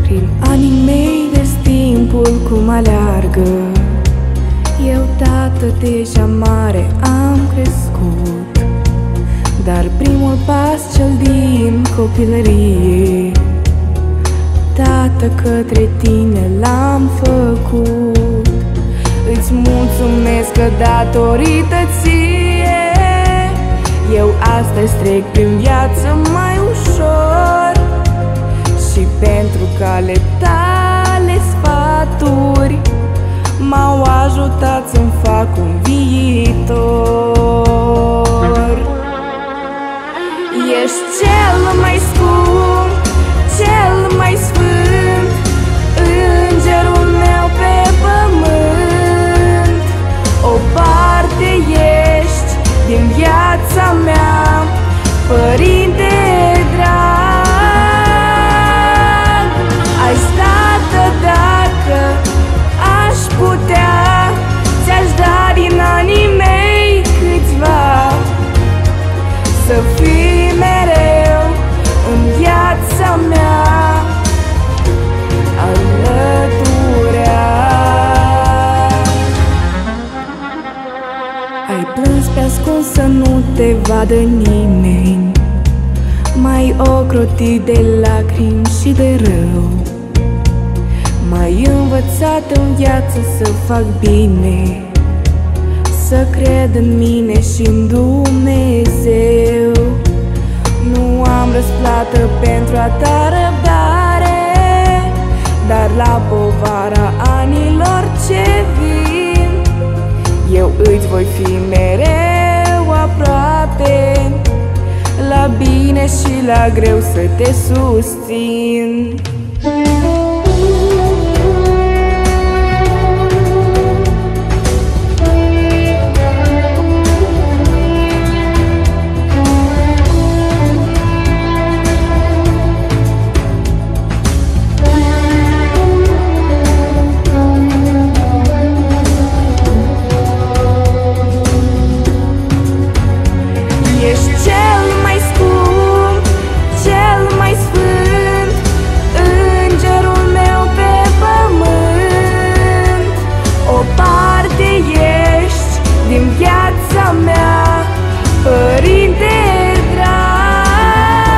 Prin anii mei vezi timpul cum aleargă. Eu, tată, deja mare am crescut, dar primul pas, cel din copilărie, tată, către tine l-am făcut. Îți mulțumesc că datorită ție eu astăzi trec prin viață mai ușor. Și pentru că ale tale sfaturi m-au ajutat să-mi fac un viitor. Ești cel mai scump, cel mai sfânt, îngerul meu pe pământ. O parte ești din viața mea, Părinte drag. Azi, tată, dacă aș putea, ți-aș da din anii mei câțiva, să fii mereu în viața mea alăturea. Ai plâns pe ascuns să nu te vadă nimeni, m-ai ocrotit de lacrimi și de rău, m-ai învățat în viață să fac bine, să cred în mine și în Dumnezeu. Nu am răsplată pentru a ta răbdare, dar la povara anilor ce vin eu îți voi fi mereu aproape, la bine și la greu să te susțin. Ești cel mai scump, cel mai sfânt, îngerul meu pe pământ. O parte ești din viața mea, Părinte drag.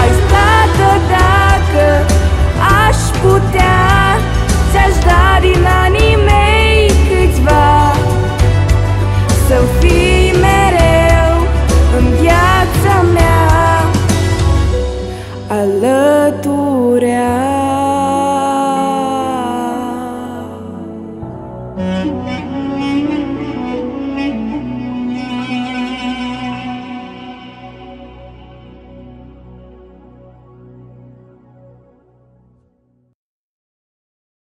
Azi, tată, dacă aș putea, ți-aș da din anii mei câțiva, să fii